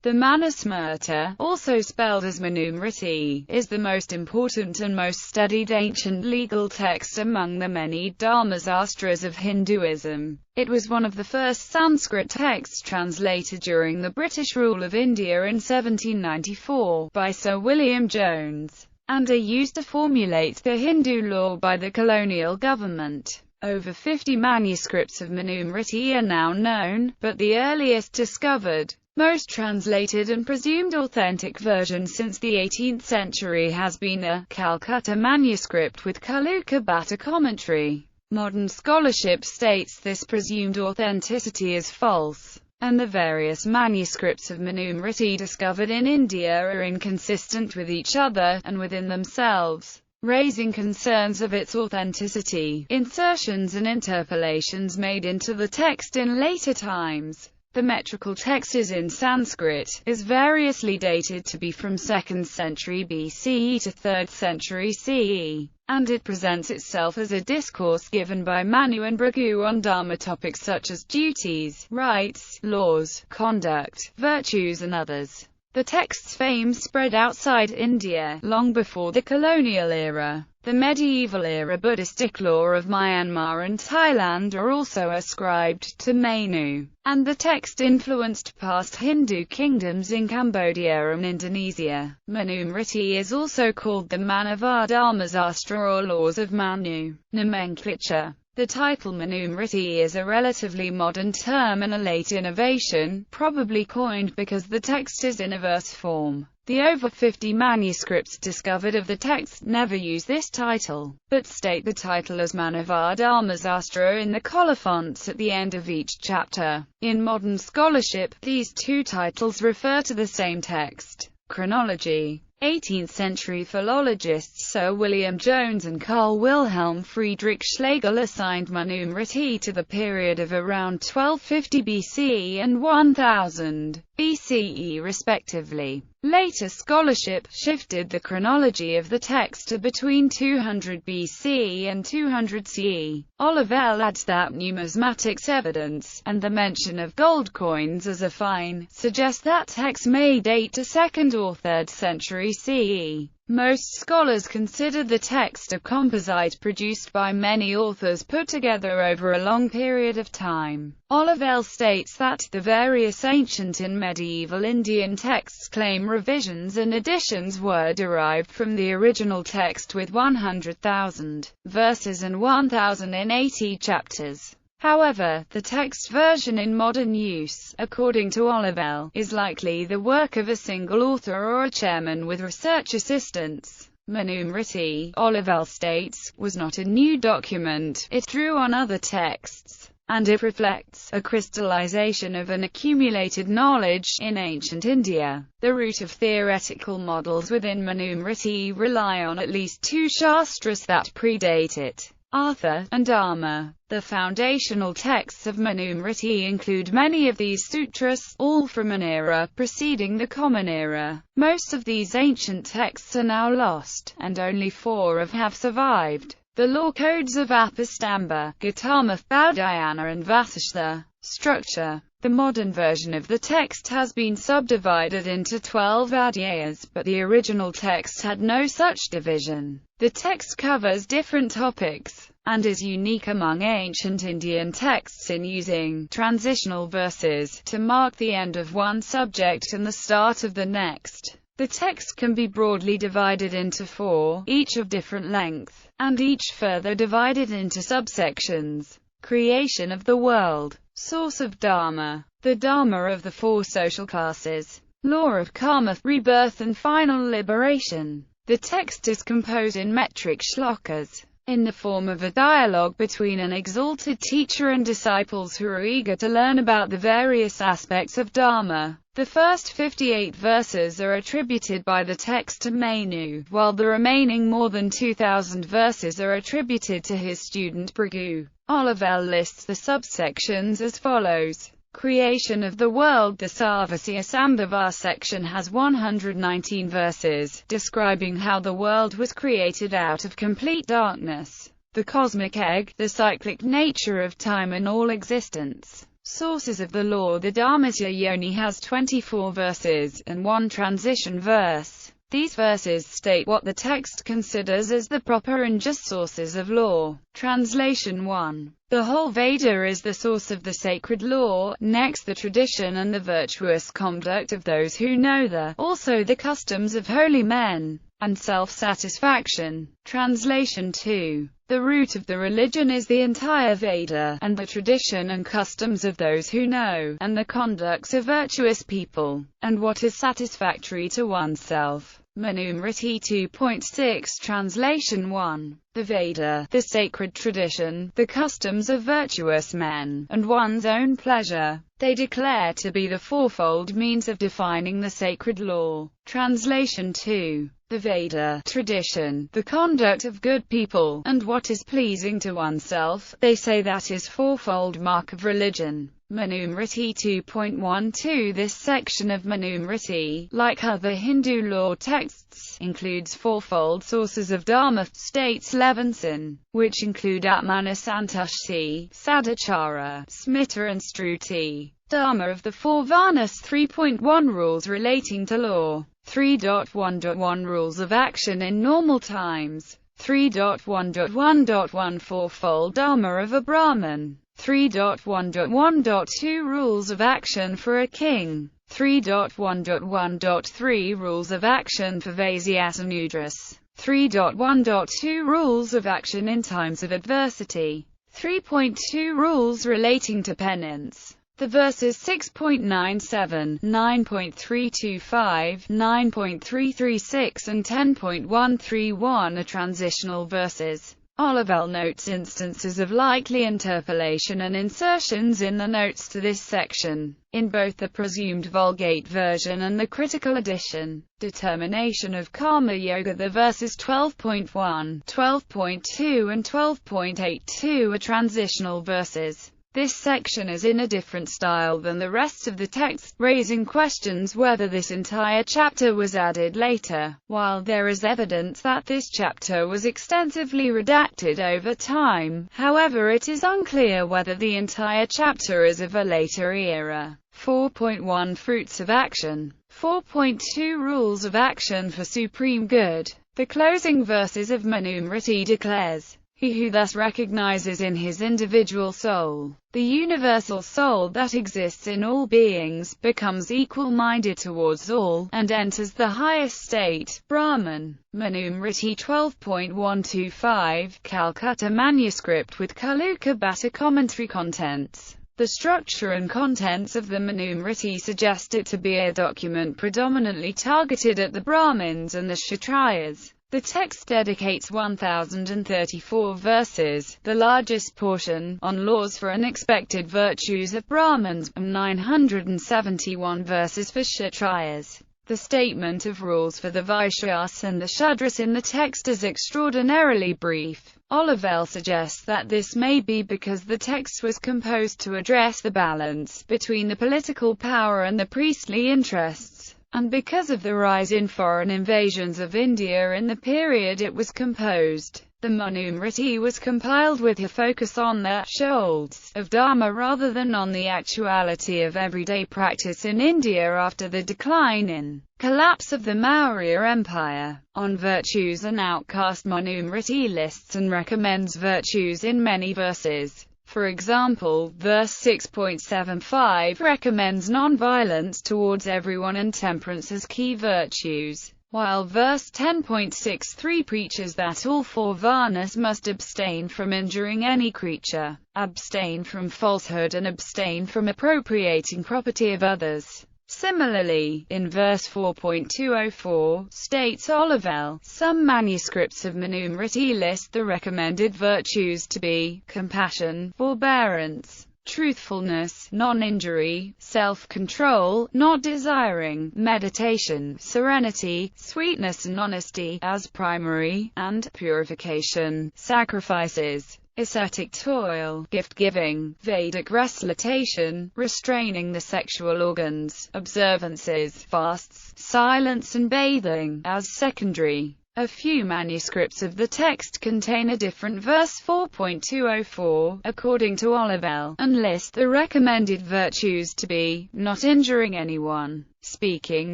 The Manusmṛti, also spelled as Manusmṛti, is the most important and most studied ancient legal text among the many Dharmasastras of Hinduism. It was one of the first Sanskrit texts translated during the British rule of India in 1794 by Sir William Jones, and are used to formulate the Hindu law by the colonial government. Over 50 manuscripts of Manusmṛti are now known, but the earliest discovered, most translated and presumed authentic version since the 18th century has been a Calcutta manuscript with Kulluka Bhatta commentary. Modern scholarship states this presumed authenticity is false, and the various manuscripts of Manusmṛti discovered in India are inconsistent with each other, and within themselves, raising concerns of its authenticity. Insertions and interpolations made into the text in later times. The metrical text is in Sanskrit, is variously dated to be from 2nd century BCE to 3rd century CE, and it presents itself as a discourse given by Manu and Bhrigu on Dharma topics such as duties, rights, laws, conduct, virtues and others. The text's fame spread outside India, long before the colonial era. The medieval era Buddhistic law of Myanmar and Thailand are also ascribed to Manu, and the text influenced past Hindu kingdoms in Cambodia and Indonesia. Manusmṛti is also called the Manava Dharmasastra or Laws of Manu. Nomenclature. The title Manusmṛti is a relatively modern term and a late innovation, probably coined because the text is in a verse form. The over 50 manuscripts discovered of the text never use this title, but state the title as Manava Dharmasastra in the colophons at the end of each chapter. In modern scholarship, these two titles refer to the same text. Chronology. 18th century philologists Sir William Jones and Carl Wilhelm Friedrich Schlegel assigned Manusmṛti to the period of around 1250 BCE and 1000 BCE respectively. Later scholarship shifted the chronology of the text to between 200 BC and 200 CE. Olivelle adds that numismatics evidence, and the mention of gold coins as a fine, suggest that text may date to 2nd or 3rd century CE. Most scholars consider the text a composite produced by many authors put together over a long period of time. Olivelle states that the various ancient and medieval Indian texts claim revisions and additions were derived from the original text with 100,000 verses and 1,080 chapters. However, the text version in modern use, according to Olivelle, is likely the work of a single author or a chairman with research assistants. Manusmṛti, Olivelle states, was not a new document, it drew on other texts, and it reflects a crystallization of an accumulated knowledge in ancient India. The root of theoretical models within Manusmṛti rely on at least two shastras that predate it: Artha and Dharma. The foundational texts of Manusmṛti include many of these sutras, all from an era preceding the Common Era. Most of these ancient texts are now lost, and only 4 have survived. The law codes of Apastamba, Gautama, Baudhayana and Vasishtha. Structure. The modern version of the text has been subdivided into 12 adhyayas, but the original text had no such division. The text covers different topics, and is unique among ancient Indian texts in using transitional verses to mark the end of one subject and the start of the next. The text can be broadly divided into 4, each of different length, and each further divided into subsections. Creation of the world. Source of Dharma. The Dharma of the 4 social classes. Law of karma, rebirth and final liberation. The text is composed in metric shlokas, in the form of a dialogue between an exalted teacher and disciples who are eager to learn about the various aspects of Dharma. The first 58 verses are attributed by the text to Manu, while the remaining more than 2,000 verses are attributed to his student Bhrigu. Olivelle lists the subsections as follows. Creation of the world. The Sarvasya Sambhava section has 119 verses, describing how the world was created out of complete darkness. The cosmic egg, the cyclic nature of time and all existence. Sources of the law. The Dharmata only has 24 verses, and one transition verse. These verses state what the text considers as the proper and just sources of law. Translation 1. The whole Veda is the source of the sacred law, next the tradition and the virtuous conduct of those who know also the customs of holy men, and self-satisfaction. Translation 2. The root of the religion is the entire Veda, and the tradition and customs of those who know, and the conducts of virtuous people, and what is satisfactory to oneself. Manusmṛti 2.6 Translation 1. The Veda, the sacred tradition, the customs of virtuous men, and one's own pleasure, they declare to be the fourfold means of defining the sacred law. Translation 2. The Veda, tradition, the conduct of good people, and what is pleasing to oneself, they say that is fourfold mark of religion. Manusmṛti 2.12 This section of Manusmṛti, like other Hindu law texts, includes fourfold sources of Dharma, states Levinson, which include Atmanasantushti, Sadachara, Smita and Struti. Dharma of the four Varnas. 3.1 Rules relating to law. 3.1.1 Rules of action in normal times. 3.1.1.1 Fourfold Dharma of a Brahmin. 3.1.1.2 Rules of action for a king. 3.1.1.3 Rules of action for Vaisyas and Udras. 3.1.2 Rules of action in times of adversity. 3.2 Rules relating to penance. The verses 6.97, 9.325, 9.336 and 10.131 are transitional verses. Olivelle notes instances of likely interpolation and insertions in the notes to this section, in both the presumed Vulgate version and the critical edition. Determination of Karma Yoga. The verses 12.1, 12.2 and 12.82 are transitional verses. This section is in a different style than the rest of the text, raising questions whether this entire chapter was added later. While there is evidence that this chapter was extensively redacted over time, however it is unclear whether the entire chapter is of a later era. 4.1 Fruits of Action. 4.2 Rules of Action for Supreme Good. The closing verses of Manusmṛti declares, "He who thus recognizes in his individual soul, the universal soul that exists in all beings, becomes equal-minded towards all, and enters the highest state, Brahman." Manusmṛti 12.125, Calcutta manuscript with Kaluka Bhatta commentary. Contents. The structure and contents of the Manusmṛti suggest it to be a document predominantly targeted at the Brahmins and the Kshatriyas. The text dedicates 1,034 verses, the largest portion, on laws for unexpected virtues of Brahmins, and 971 verses for Kshatriyas. The statement of rules for the Vaishyas and the Shudras in the text is extraordinarily brief. Olivelle suggests that this may be because the text was composed to address the balance between the political power and the priestly interests, and because of the rise in foreign invasions of India in the period it was composed. The Manusmṛti was compiled with a focus on the shoals of Dharma rather than on the actuality of everyday practice in India after the decline and collapse of the Maurya Empire. On virtues and outcast, Manusmṛti lists and recommends virtues in many verses. For example, verse 6.75 recommends non-violence towards everyone and temperance as key virtues, while verse 10.63 preaches that all four varnas must abstain from injuring any creature, abstain from falsehood and abstain from appropriating property of others. Similarly, in verse 4.204, states Olivelle, some manuscripts of Manusmṛti list the recommended virtues to be compassion, forbearance, truthfulness, non-injury, self-control, not desiring, meditation, serenity, sweetness and honesty as primary, and purification, sacrifices, ascetic toil, gift-giving, Vedic recitation, restraining the sexual organs, observances, fasts, silence and bathing as secondary. A few manuscripts of the text contain a different verse 4.204, according to Olivelle, and list the recommended virtues to be, not injuring anyone, speaking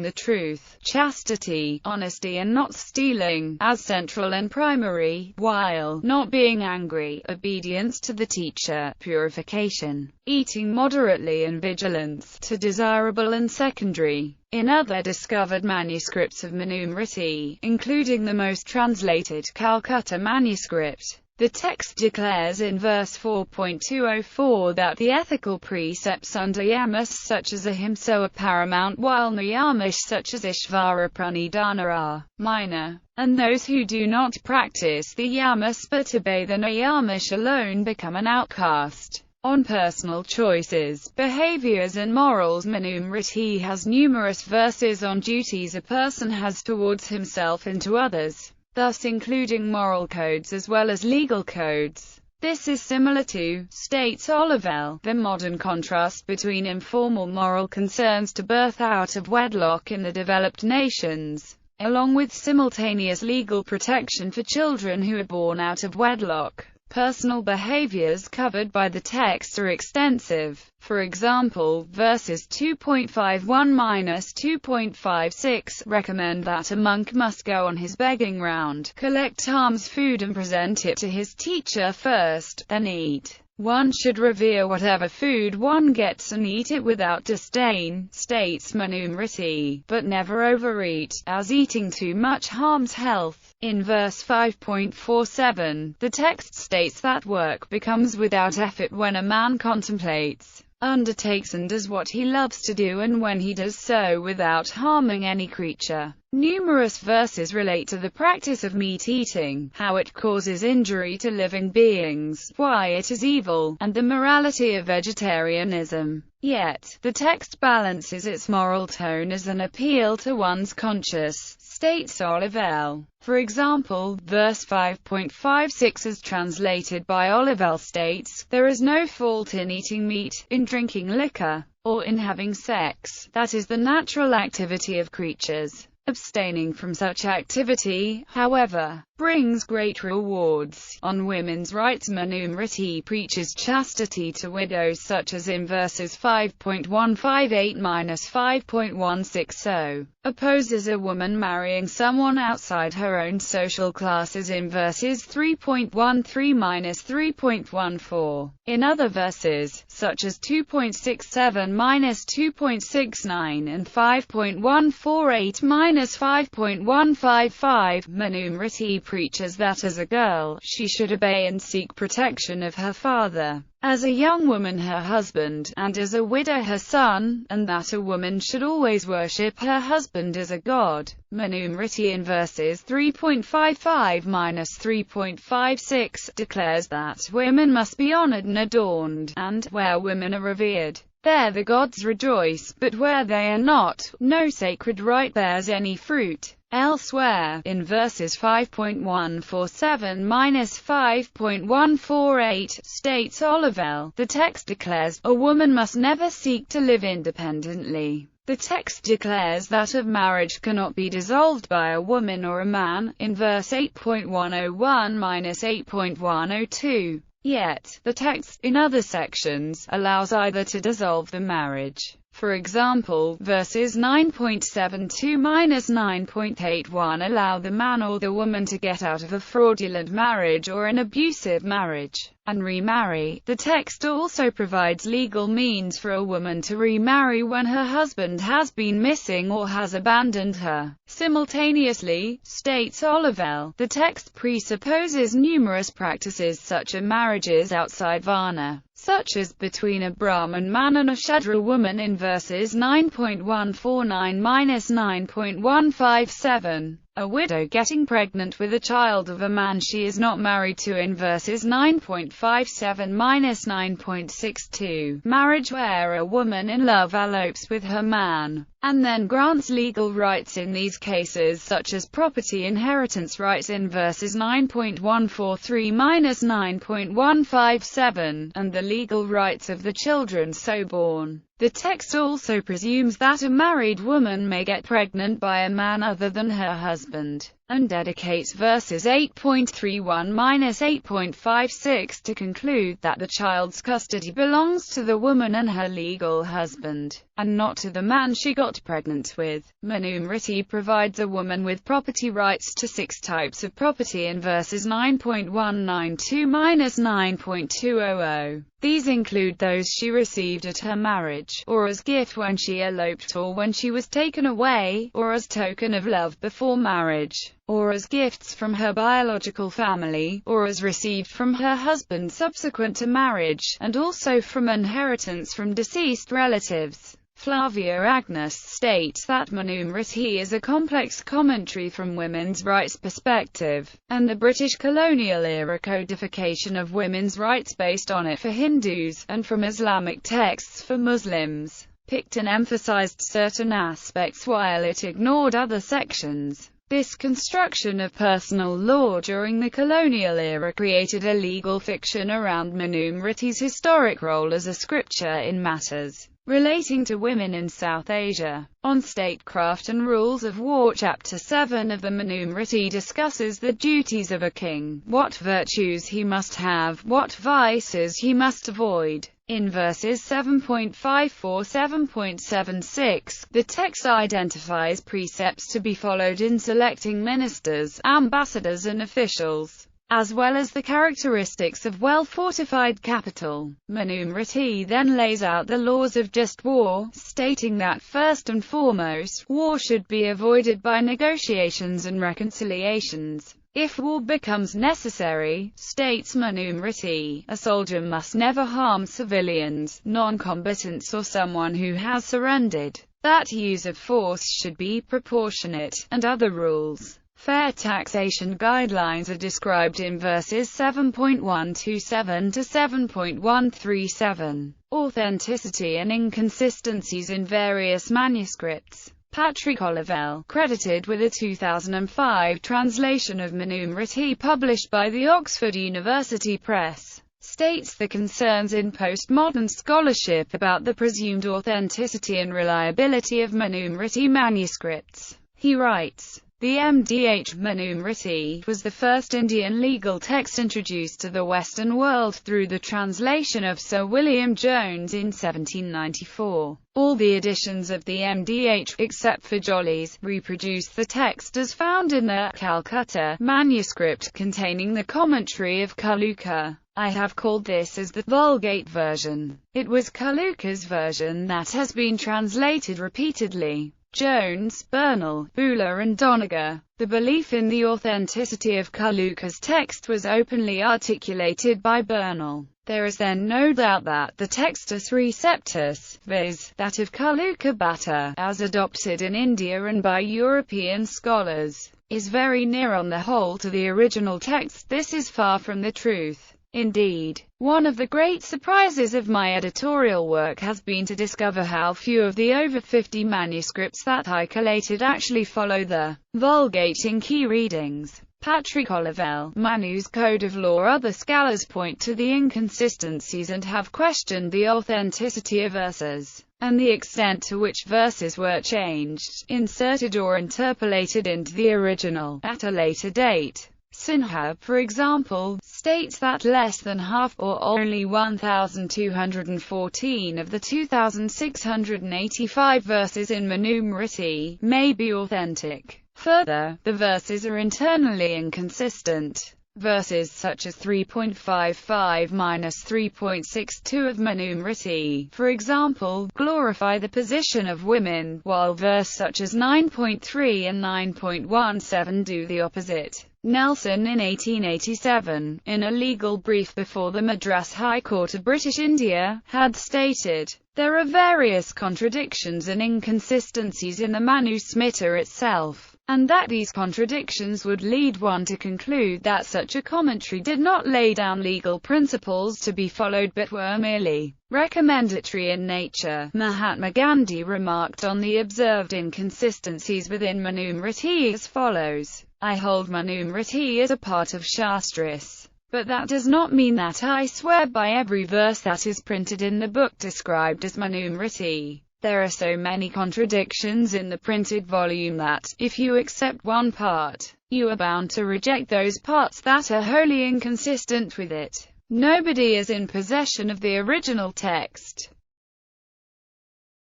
the truth, chastity, honesty and not stealing, as central and primary, while not being angry, obedience to the teacher, purification, eating moderately and vigilance, to desirable and secondary. In other discovered manuscripts of Manusmṛti, including the most translated Calcutta manuscript, the text declares in verse 4.204 that the ethical precepts under yamas such as ahimsa are paramount, while niyamas such as Ishvara Pranidhana are minor, and those who do not practice the yamas but obey the niyamas alone become an outcast. On personal choices, behaviors and morals, Manusmṛti has numerous verses on duties a person has towards himself and to others, thus including moral codes as well as legal codes. This is similar to, states Olivelle, the modern contrast between informal moral concerns to birth out of wedlock in the developed nations, along with simultaneous legal protection for children who are born out of wedlock. Personal behaviors covered by the text are extensive. For example, verses 2.51–2.56 recommend that a monk must go on his begging round, collect alms food and present it to his teacher first, then eat. One should revere whatever food one gets and eat it without disdain, states Manusmṛti, but never overeat, as eating too much harms health. In verse 5.47, the text states that work becomes without effort when a man contemplates, undertakes and does what he loves to do, and when he does so without harming any creature. Numerous verses relate to the practice of meat-eating, how it causes injury to living beings, why it is evil, and the morality of vegetarianism. Yet, the text balances its moral tone as an appeal to one's conscience, states Olivelle. For example, verse 5.56 as translated by Olivelle states, "There is no fault in eating meat, in drinking liquor, or in having sex. That is the natural activity of creatures. Abstaining from such activity, however, brings great rewards." On women's rights, Manusmṛti preaches chastity to widows such as in verses 5.158–5.160, opposes a woman marrying someone outside her own social classes in verses 3.13–3.14. In other verses, such as 2.67–2.69 and 5.148–5.155, Manusmṛti preaches that as a girl, she should obey and seek protection of her father, as a young woman her husband, and as a widow her son, and that a woman should always worship her husband as a god. Manusmṛti in verses 3.55–3.56 declares that women must be honored and adorned, and, where women are revered, there the gods rejoice, but where they are not, no sacred rite bears any fruit. Elsewhere, in verses 5.147–5.148, states Olivelle, the text declares, a woman must never seek to live independently. The text declares that a marriage cannot be dissolved by a woman or a man, in verse 8.101–8.102. Yet, the text, in other sections, allows either to dissolve the marriage. For example, verses 9.72–9.81 allow the man or the woman to get out of a fraudulent marriage or an abusive marriage, and remarry. The text also provides legal means for a woman to remarry when her husband has been missing or has abandoned her. Simultaneously, states Olivelle, the text presupposes numerous practices such as marriages outside Varna, such as between a Brahmin man and a Shudra woman in verses 9.149–9.157, a widow getting pregnant with a child of a man she is not married to in verses 9.57–9.62, marriage where a woman in love elopes with her man, and then grants legal rights in these cases, such as property inheritance rights in verses 9.143-9.157, and the legal rights of the children so born. The text also presumes that a married woman may get pregnant by a man other than her husband, and dedicates verses 8.31-8.56 to conclude that the child's custody belongs to the woman and her legal husband, and not to the man she got pregnant with. Manusmṛti provides a woman with property rights to 6 types of property in verses 9.192-9.200. These include those she received at her marriage, or as gift when she eloped, or when she was taken away, or as token of love before marriage, or as gifts from her biological family, or as received from her husband subsequent to marriage, and also from inheritance from deceased relatives. Flavia Agnes states that Manusmṛti is a complex commentary from women's rights perspective, and the British colonial-era codification of women's rights based on it for Hindus, and from Islamic texts for Muslims, picked and emphasized certain aspects while it ignored other sections. This construction of personal law during the colonial era created a legal fiction around Manusmṛti's historic role as a scripture in matters relating to women in South Asia. On statecraft and rules of war, Chapter 7 of the Manusmṛti discusses the duties of a king, what virtues he must have, what vices he must avoid. In verses 7.54-7.76, the text identifies precepts to be followed in selecting ministers, ambassadors and officials, as well as the characteristics of well-fortified capital. Manusmṛti then lays out the laws of just war, stating that first and foremost, war should be avoided by negotiations and reconciliations. If war becomes necessary, states Manusmṛti, a soldier must never harm civilians, non-combatants or someone who has surrendered. That use of force should be proportionate, and other rules. Fair taxation guidelines are described in verses 7.127 to 7.137. Authenticity and inconsistencies in various manuscripts. Patrick Olivelle, credited with a 2005 translation of Manusmṛti published by the Oxford University Press, states the concerns in postmodern scholarship about the presumed authenticity and reliability of Manusmṛti manuscripts. He writes, "The MDH Manusmṛti was the first Indian legal text introduced to the Western world through the translation of Sir William Jones in 1794. All the editions of the MDH, except for Jolly's, reproduce the text as found in the Calcutta manuscript containing the commentary of Kaluka. I have called this as the Vulgate version. It was Kaluka's version that has been translated repeatedly." Jones, Bernal, Buller and Doniger. The belief in the authenticity of Kaluka's text was openly articulated by Bernal. There is then no doubt that the Textus Receptus, viz., that of Kaluka Bhatta, as adopted in India and by European scholars, is very near on the whole to the original text. This is far from the truth. Indeed, one of the great surprises of my editorial work has been to discover how few of the over 50 manuscripts that I collated actually follow the Vulgate in key readings. Patrick Olivelle, Manu's Code of Law. Other scholars point to the inconsistencies and have questioned the authenticity of verses, and the extent to which verses were changed, inserted or interpolated into the original, at a later date. Sinha, for example, states that less than half, or only 1,214 of the 2,685 verses in Manusmṛti, may be authentic. Further, the verses are internally inconsistent. Verses such as 3.55-3.62 of Manusmṛti, for example, glorify the position of women, while verse such as 9.3 and 9.17 do the opposite. Nelson in 1887, in a legal brief before the Madras High Court of British India, had stated, "There are various contradictions and inconsistencies in the Manusmṛti itself. and that these contradictions would lead one to conclude that such a commentary did not lay down legal principles to be followed but were merely recommendatory in nature. Mahatma Gandhi remarked on the observed inconsistencies within Manusmṛti as follows: I hold Manusmṛti as a part of Shastras, but that does not mean that I swear by every verse that is printed in the book described as Manusmṛti. There are so many contradictions in the printed volume that, if you accept one part, you are bound to reject those parts that are wholly inconsistent with it. Nobody is in possession of the original text.